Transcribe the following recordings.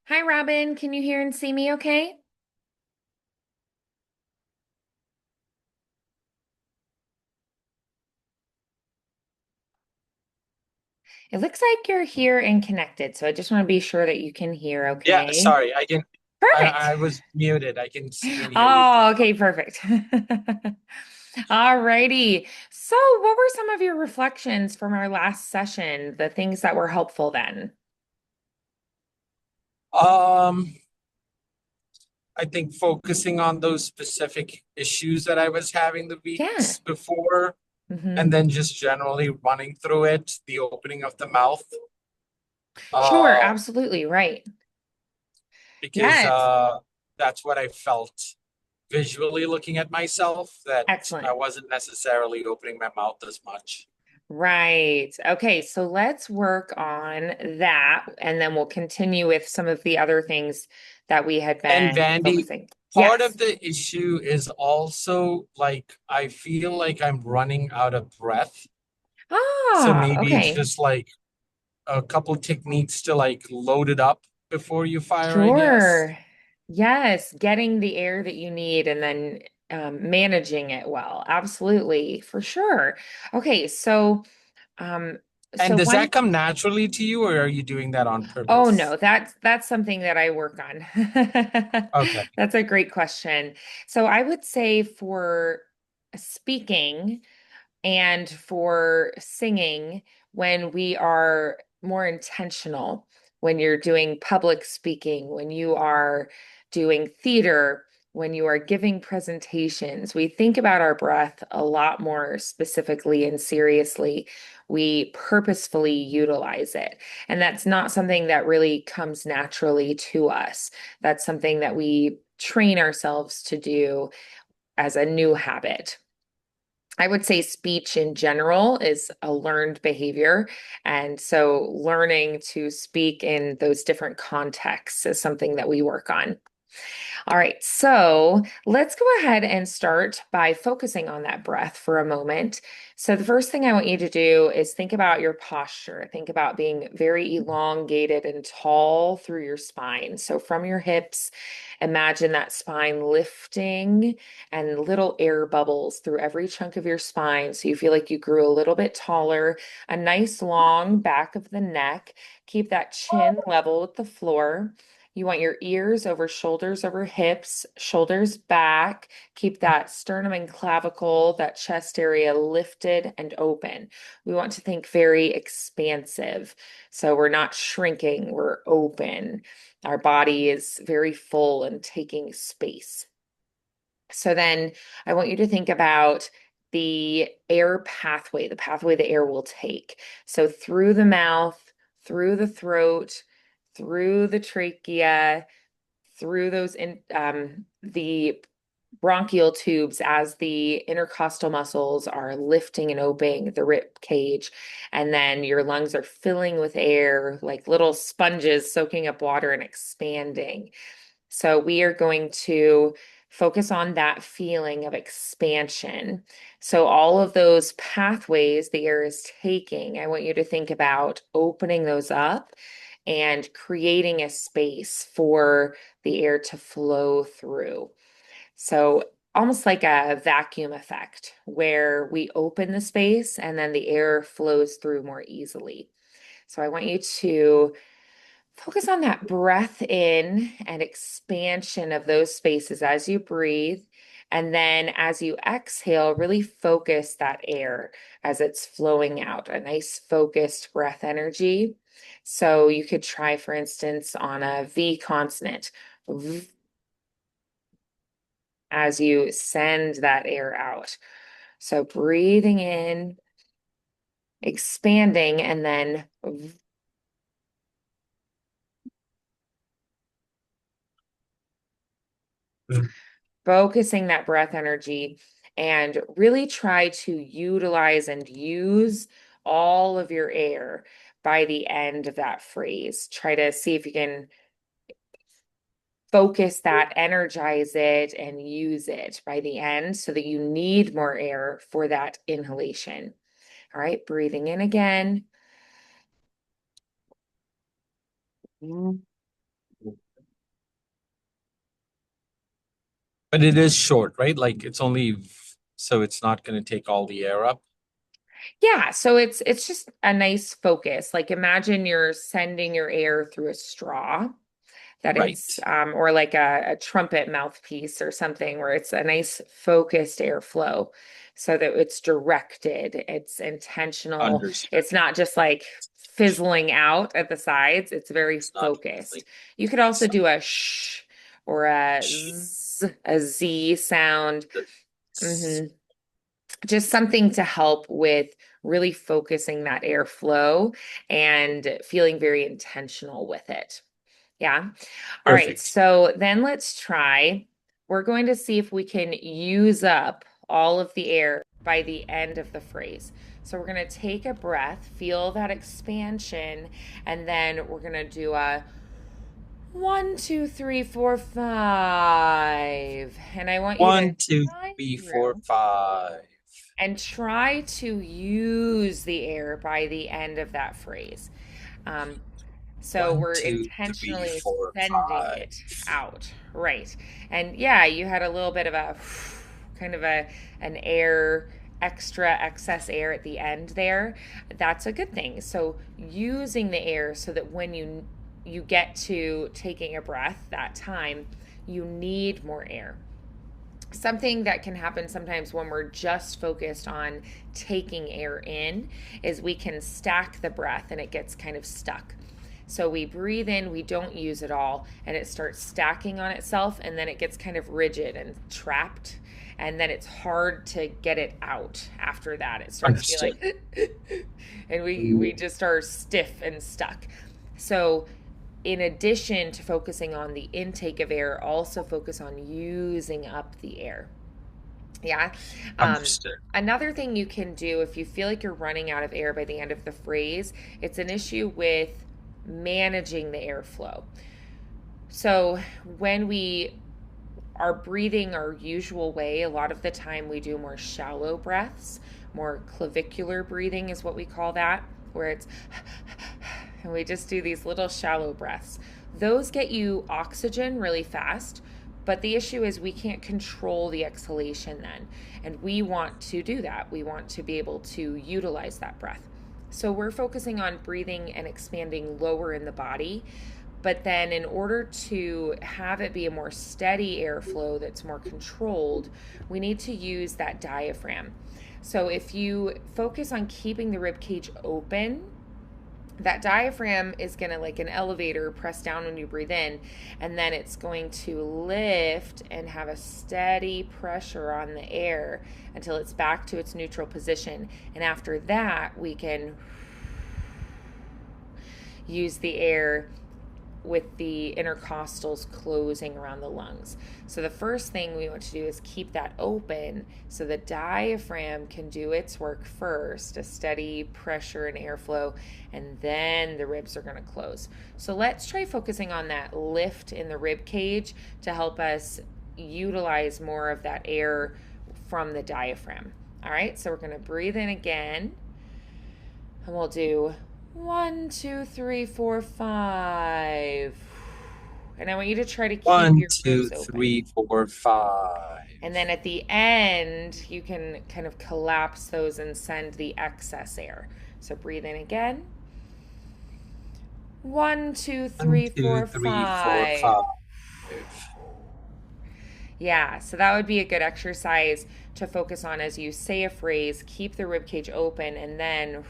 Hi, Robin. Can you hear and see me okay? It looks like you're here and connected, so I just want to be sure that you can hear Yeah, okay. sorry, I can. Perfect. I was muted. I can see and hear you Oh, clearly. okay, perfect. All righty. So, what were some of your reflections from our last session, the things that were helpful then? Um, I think focusing on those specific issues that I was having the Yeah. weeks before, and Hmm. then just generally running through it, the opening of the mouth. Sure, Uh, absolutely, right. because Yes. that's what I felt visually looking at myself, that I Excellent. wasn't necessarily opening my mouth as much. Right. Okay, so let's work on that and then we'll continue with some of the other things that we had And been Vandy, focusing. part Yes. of the issue is also like I feel like I'm running out of breath. So Ah, maybe it's okay. just like a couple techniques to like load it up before you fire, I guess. Sure. Yes, getting the air that you need and then managing it well. Absolutely, for sure. Okay, um, And so does one that come naturally to you, or are you doing that on Oh purpose? no, that's something that I work on. Okay. That's a great question. So I would say for speaking and for singing, when we are more intentional, when you're doing public speaking, when you are doing theater, when you are giving presentations, we think about our breath a lot more specifically and seriously. We purposefully utilize it. And that's not something that really comes naturally to us. That's something that we train ourselves to do as a new habit. I would say speech in general is a learned behavior. And so learning to speak in those different contexts is something that we work on. All right, so let's go ahead and start by focusing on that breath for a moment. So, the first thing I want you to do is think about your posture. Think about being very elongated and tall through your spine. So, from your hips, imagine that spine lifting and little air bubbles through every chunk of your spine. So, you feel like you grew a little bit taller, a nice long back of the neck. Keep that chin level with the floor. You want your ears over hips, shoulders back. Keep that sternum and clavicle, that chest area lifted and open. We want to think very expansive. So we're not shrinking, we're open. Our body is very full and taking space. So then I want you to think about the air pathway, the pathway the air will take. So through the mouth, through the throat, through the trachea, through those in the bronchial tubes as the intercostal muscles are lifting and opening the rib cage, and then your lungs are filling with air like little sponges soaking up water and expanding. So we are going to focus on that feeling of expansion. So all of those pathways the air is taking, I want you to think about opening those up and creating a space for the air to flow through. So almost like a vacuum effect where we open the space and then the air flows through more easily. So I want you to focus on that breath in and expansion of those spaces as you breathe. And then as you exhale, really focus that air as it's flowing out, a nice focused breath energy. So you could try, for instance, on a V consonant as you send that air out. So breathing in, expanding, and then focusing that breath energy and really try to utilize and use all of your air by the end of that phrase. Try to see if you can focus that, energize it, and use it by the end so that you need more air for that inhalation. All right, breathing in again But it is short, right? Like it's only, so it's not going to take all the air up. Yeah, so it's just a nice focus. Like imagine you're sending your air through a straw. That it's Right. or like a trumpet mouthpiece or something where it's a nice focused airflow so that it's directed, it's intentional, Understood. it's not just like fizzling out at the sides, it's very It's not focused. like You could also some do a sh or a sh- z, a z sound. the hmm Just something to help with really focusing that airflow and feeling very intentional with it. Yeah. All right. perfect. So then let's try. We're going to see if we can use up all of the air by the end of the phrase. So we're going to take a breath, feel that expansion, and then we're going to do a 1, 2, 3, 4, 5. And I want you to One, two, try three, four, through five. and try to use the air by the end of that phrase. Um, so One, we're two, three, intentionally four, sending five. it out, right? And yeah, you had a little bit of a kind of an air extra excess air at the end there. That's a good thing. So using the air so that when you get to taking a breath that time, you need more air. Something that can happen sometimes when we're just focused on taking air in is we can stack the breath and it gets kind of stuck. So we breathe in, we don't use it all, and it starts stacking on itself, and then it gets kind of rigid and trapped. And then it's hard to get it out after that. It starts to be Understood. like, and we just are stiff and stuck. So in addition to focusing on the intake of air, also focus on using up the air. Yeah. Um, Understood. Another thing you can do if you feel like you're running out of air by the end of the phrase, it's an issue with managing the airflow. So when we are breathing our usual way, a lot of the time we do more shallow breaths, more clavicular breathing is what we call that, where it's and we just do these little shallow breaths. Those get you oxygen really fast, but the issue is we can't control the exhalation then. And we want to do that. We want to be able to utilize that breath. So we're focusing on breathing and expanding lower in the body. But then, in order to have it be a more steady airflow that's more controlled, we need to use that diaphragm. So, if you focus on keeping the rib cage open, that diaphragm is going to, like an elevator, press down when you breathe in, and then it's going to lift and have a steady pressure on the air until it's back to its neutral position. And after that, we can use the air with the intercostals closing around the lungs. So the first thing we want to do is keep that open so the diaphragm can do its work first, a steady pressure and airflow, and then the ribs are going to close. So let's try focusing on that lift in the rib cage to help us utilize more of that air from the diaphragm. All right, so we're going to breathe in again, and we'll do 1, 2, 3, 4, 5. And I want you to try to keep One, your two, ribs open. three, four, five. And then at the end, you can kind of collapse those and send the excess air. So breathe in again. One, two, One, three, two, four, three, four, five. five. Yeah, so that would be a good exercise to focus on as you say a phrase, keep the rib cage open, and then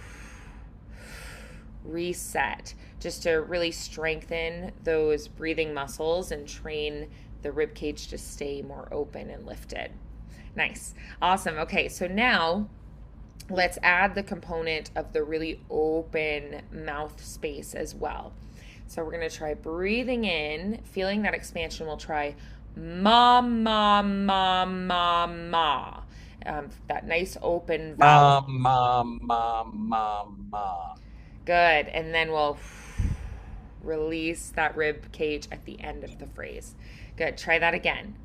reset just to really strengthen those breathing muscles and train the rib cage to stay more open and lifted. Nice. Awesome. Okay, so now let's add the component of the really open mouth space as well. So we're going to try breathing in, feeling that expansion. We'll try ma, ma, ma, ma, ma. That nice open vowel. Ma, ma, ma, ma, ma. Good. And then we'll release that rib cage at the end of the phrase. Good. Try that again.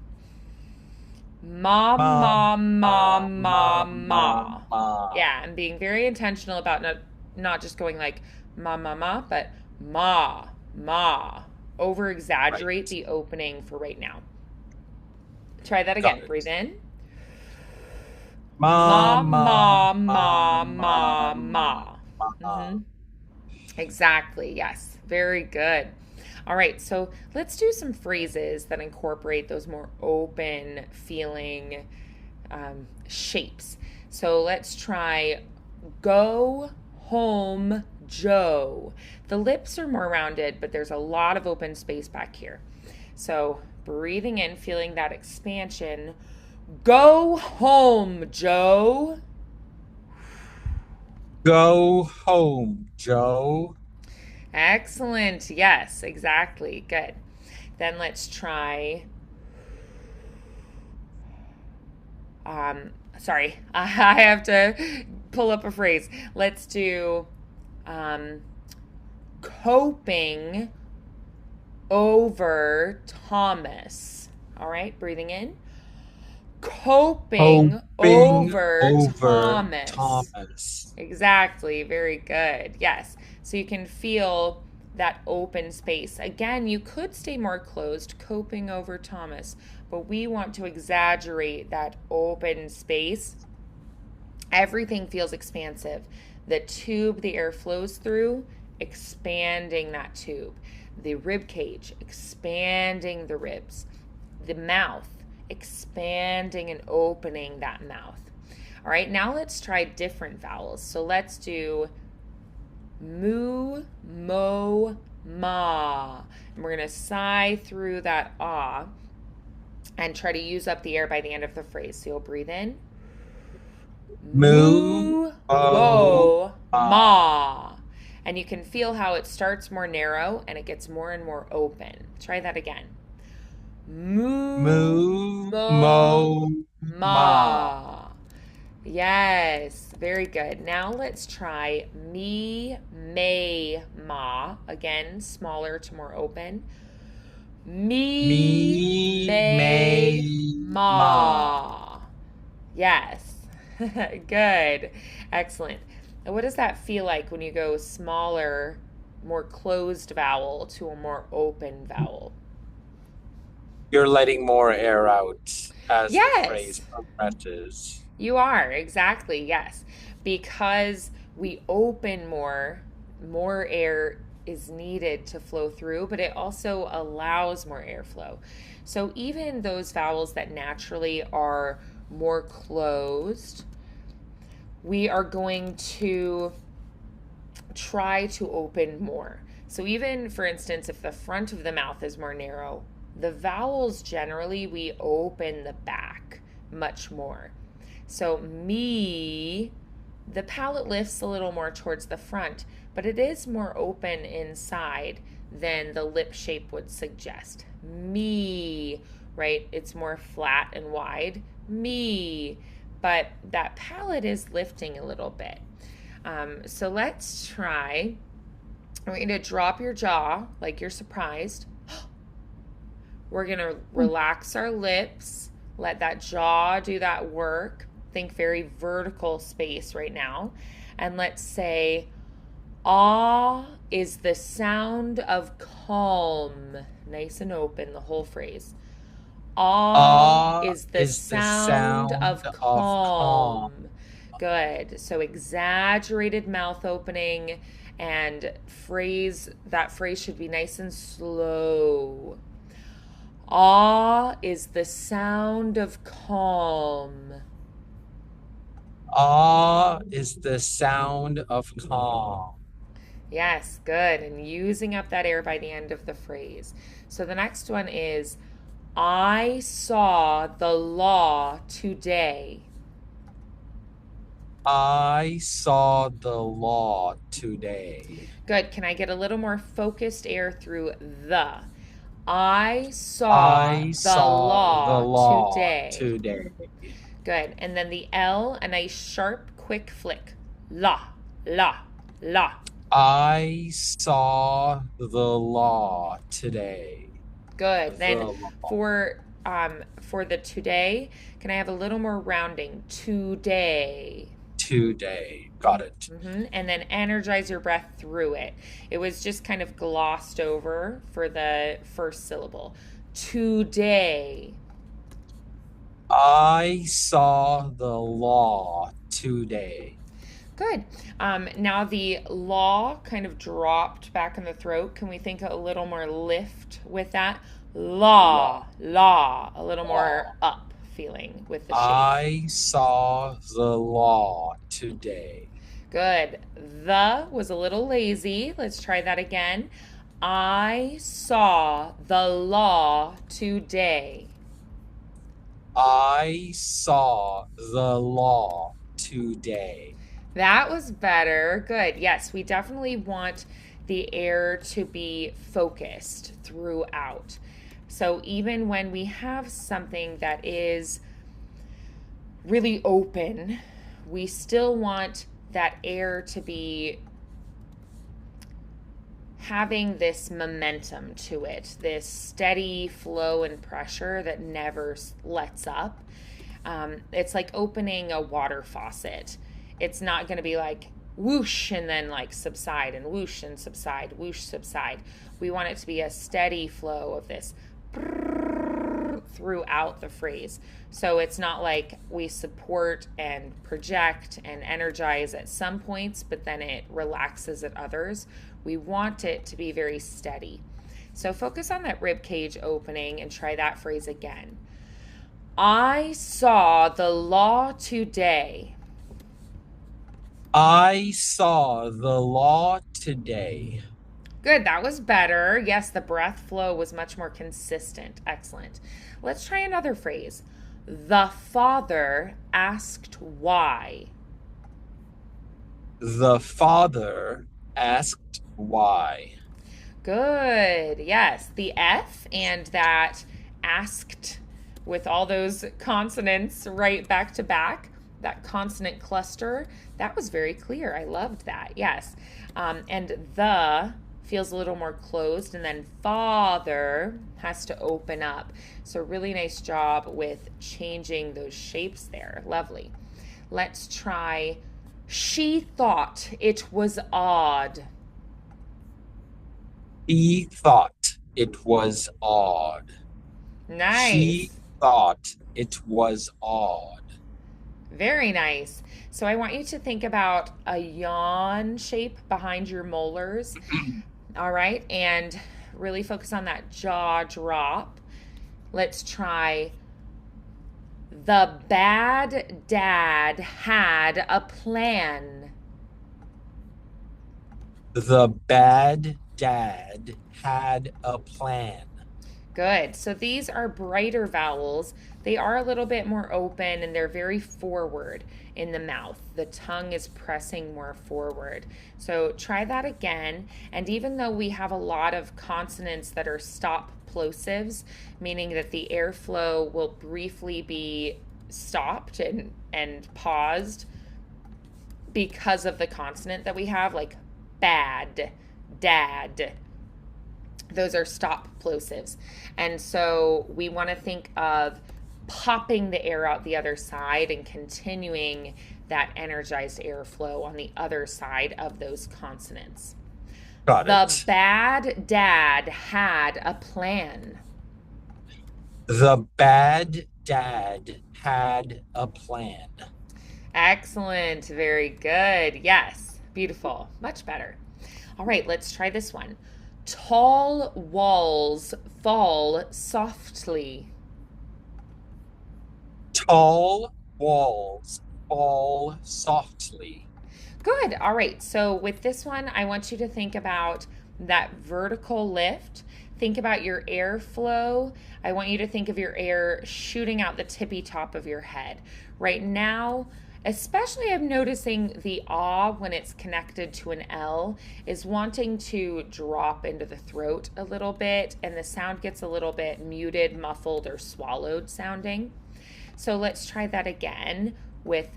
Ma, Ma, ma, ma, ma, ma, ma, ma, ma. ma. Yeah, and being very intentional about not just going like ma, ma, ma, but ma. Over exaggerate Right. the opening for right now. Try that Got again. Breathe it. in. Ma, Ma, ma, ma, ma, ma, ma, ma, ma, ma. ma. Exactly. Yes. Very good. All right. So let's do some phrases that incorporate those more open feeling shapes. So let's try go home, Joe. The lips are more rounded, but there's a lot of open space back here. So breathing in, feeling that expansion. Go home, Joe. Go home, Joe. Excellent. Yes, exactly. Good. Then let's try. Sorry, I have to pull up a phrase. Let's do um, coping over Thomas. All right, breathing in. Coping Hoping over over Thomas. Thomas. Exactly. Very good. Yes. So you can feel that open space. Again, you could stay more closed, coping over Thomas, but we want to exaggerate that open space. Everything feels expansive. The tube the air flows through, expanding that tube. The rib cage, expanding the ribs. The mouth, expanding and opening that mouth. All right, now let's try different vowels. So let's do moo, mo, ma. And we're going to sigh through that ah and try to use up the air by the end of the phrase. So you'll breathe in Moo, moo, mo, mo, ma. ma. And you can feel how it starts more narrow and it gets more and more open. Try that again. Moo, Moo, mo, mo, ma. ma. Yes, very good. Now let's try me, may, ma. Again, smaller to more open. Me, Me, may, may, ma. ma. Yes. Good. Excellent. And what does that feel like when you go smaller, more closed vowel to a more open vowel? You're letting more air out as the phrase Yes, progresses. you are. Exactly. Yes. Because we open more air is needed to flow through, but it also allows more airflow. So even those vowels that naturally are more closed, we are going to try to open more. So, even for instance, if the front of the mouth is more narrow, the vowels generally we open the back much more. So, me, the palate lifts a little more towards the front, but it is more open inside than the lip shape would suggest. Me, right? It's more flat and wide. Me, but that palate is lifting a little bit. So let's try. We're going to drop your jaw like you're surprised. We're going to relax our lips, let that jaw do that work. Think very vertical space right now. And let's say, ah is the sound of calm. Nice and open, the whole phrase. Ah Ah is the is the sound sound of of calm. calm. Good. So exaggerated mouth opening and phrase should be nice and slow. Ah is the sound of calm. Ah is the sound of calm. Yes, good. And using up that air by the end of the phrase. So the next one is I saw the law today. I saw the law today. Good. Can I get a little more focused air through the? I saw I the saw the law law today. today. Good. And then the L, a nice sharp, quick flick. La, la, la. I saw the law today. Good. The Then law for the today, can I have a little more rounding? Today. today. Got it. And then energize your breath through it. It was just kind of glossed over for the first syllable. Today. I saw the law today. Good. Now the law kind of dropped back in the throat. Can we think a little more lift with that? Law. Law, law, a little more Law. up feeling with the shape. I saw the law today. Good. The was a little lazy. Let's try that again. I saw the law today. I saw the law today. That was better. Good. Yes, we definitely want the air to be focused throughout. So even when we have something that is really open, we still want that air to be having this momentum to it, this steady flow and pressure that never lets up. It's like opening a water faucet. It's not going to be like whoosh and then like subside and whoosh and subside, whoosh, subside. We want it to be a steady flow of this throughout the phrase. So it's not like we support and project and energize at some points, but then it relaxes at others. We want it to be very steady. So focus on that rib cage opening and try that phrase again. I saw the law today. I saw the law today. Good, that was better. Yes, the breath flow was much more consistent. Excellent. Let's try another phrase. The father asked why. The father asked why. Good. Yes, the F and that asked with all those consonants right back to back, that consonant cluster, that was very clear. I loved that. Yes. And the feels a little more closed, and then father has to open up. So, really nice job with changing those shapes there. Lovely. Let's try. She thought it was odd. He thought it was odd. She Nice. thought it was odd. Very nice. So I want you to think about a yawn shape behind your molars. All right. And really focus on that jaw drop. Let's try. The bad dad had a plan. The bad dad had a plan. Good. So these are brighter vowels. They are a little bit more open and they're very forward in the mouth. The tongue is pressing more forward. So try that again. And even though we have a lot of consonants that are stop plosives, meaning that the airflow will briefly be stopped and paused because of the consonant that we have, like bad, dad, those are stop plosives. And so we want to think of popping the air out the other side and continuing that energized airflow on the other side of those consonants. Got The it. bad dad had a plan. The bad dad had a plan. Excellent. Very good. Yes. Beautiful. Much better. All right, let's try this one. Tall walls fall softly. Tall walls fall softly. Good. All right. So with this one, I want you to think about that vertical lift. Think about your airflow. I want you to think of your air shooting out the tippy top of your head. Right now, especially I'm noticing the ah when it's connected to an L is wanting to drop into the throat a little bit, and the sound gets a little bit muted, muffled, or swallowed sounding. So let's try that again with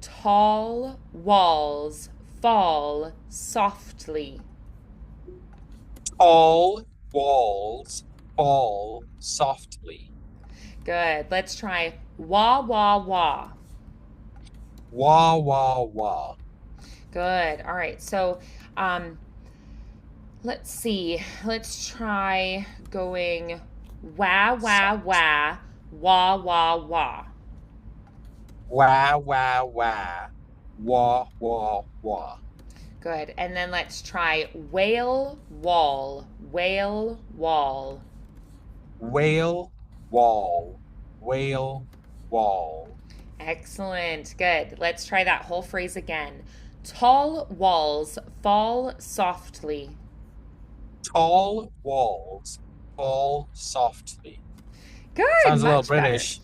tall walls fall softly. Tall walls fall softly. Good. Let's try wah, wah, wah. Wah, wah, wah. Good. All right. So um, let's see. Let's try going wah, wah, wah. Wah, wah, wah. Wah, wah, wah. Wah, wah, wah. Good. And then let's try whale, wall, whale, wall. Whale, wall. Whale, wall. Excellent. Good. Let's try that whole phrase again. Tall walls fall softly. Tall walls fall softly. Good. Sounds a little Much better. British.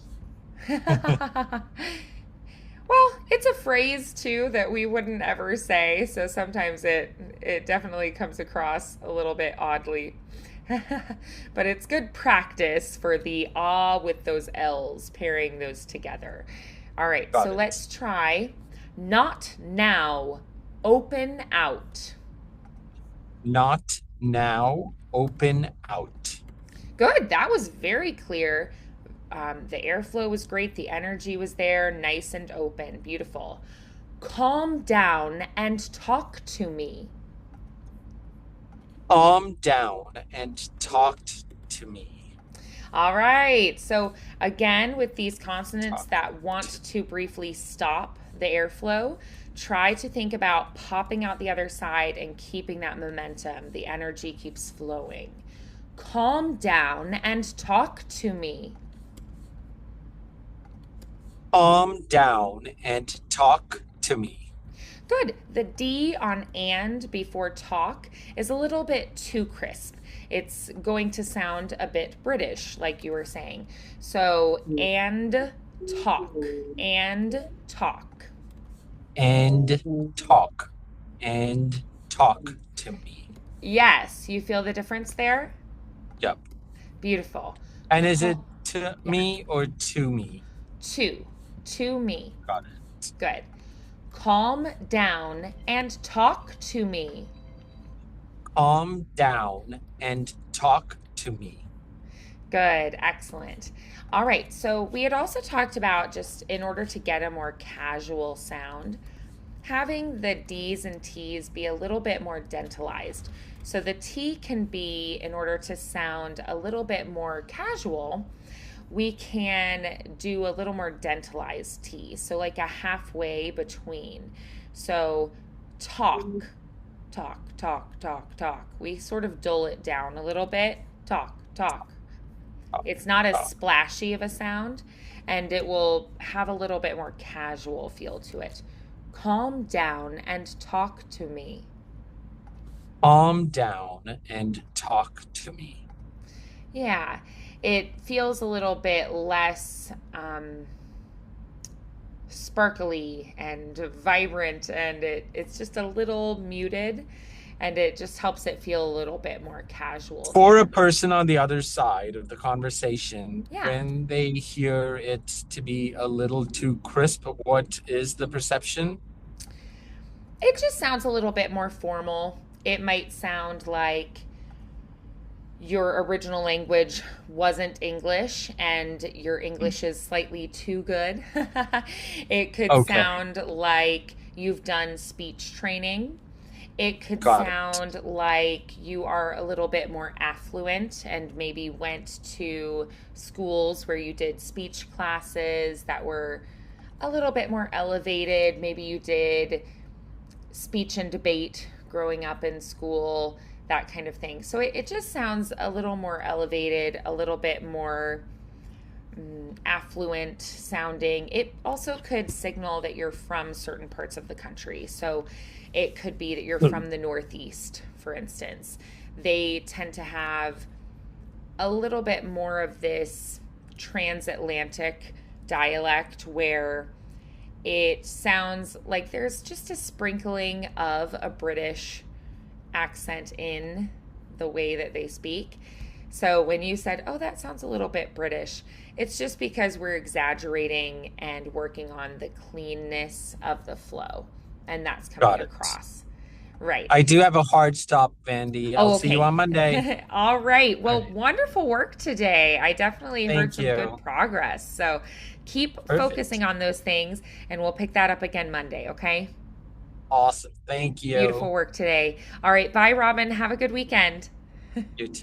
Well, it's a phrase too that we wouldn't ever say, so sometimes it definitely comes across a little bit oddly. But it's good practice for the ah with those L's, pairing those together. All right, Got so it. let's try not now, open out. Not now. Open out. Good, that was very clear. The airflow was great, the energy was there, nice and open, beautiful. Calm down and talk to me. Calm down and talked to me. All right. So, again, with these consonants Talk that want to to briefly stop the airflow, try to think about popping out the other side and keeping that momentum. The energy keeps flowing. Calm down and talk to me. calm down and talk to me. Good. The D on and before talk is a little bit too crisp. It's going to sound a bit British, like you were saying. So, talk, and talk. And talk. And talk to me. Yes, you feel the difference there? Yep. Beautiful. And is it Call, to yeah, me or to me? to, to me. Got it. Good. Calm down and talk to me. Calm down and talk to me. Good, excellent. All right, so we had also talked about just in order to get a more casual sound, having the D's and T's be a little bit more dentalized. So the T can be, in order to sound a little bit more casual, we can do a little more dentalized T. So like a halfway between. So talk, talk, talk, talk, talk. We sort of dull it down a little bit. Talk, talk. Talk, It's not as talk. splashy of a sound, and it will have a little bit more casual feel to it. Calm down and talk to me. Calm down and talk to me. Yeah, it feels a little bit less sparkly and vibrant, and it's just a little muted, and it just helps it feel a little bit more casual For a here. person on the other side of the conversation, Yeah, when they hear it to be a little too crisp, what is the perception? it just sounds a little bit more formal. It might sound like your original language wasn't English and your English is slightly too good. It could Okay, sound like you've done speech training. It could got it. sound like you are a little bit more affluent and maybe went to schools where you did speech classes that were a little bit more elevated. Maybe you did speech and debate growing up in school, that kind of thing. So it just sounds a little more elevated, a little bit more affluent sounding. It also could signal that you're from certain parts of the country. So it could be that you're from the Northeast, for instance. They tend to have a little bit more of this transatlantic dialect where it sounds like there's just a sprinkling of a British accent in the way that they speak. So when you said, oh, that sounds a little bit British, it's just because we're exaggerating and working on the cleanness of the flow. And that's coming Got it. across. Right. I do have a hard stop, Vandy. I'll Oh, see you okay. on Monday. All right. All Well, right. wonderful work today. I definitely heard Thank some good you. progress. So keep Perfect. focusing on those things, and we'll pick that up again Monday, okay? Awesome. Thank Beautiful you. work today. All right. Bye, Robin. Have a good weekend. You too.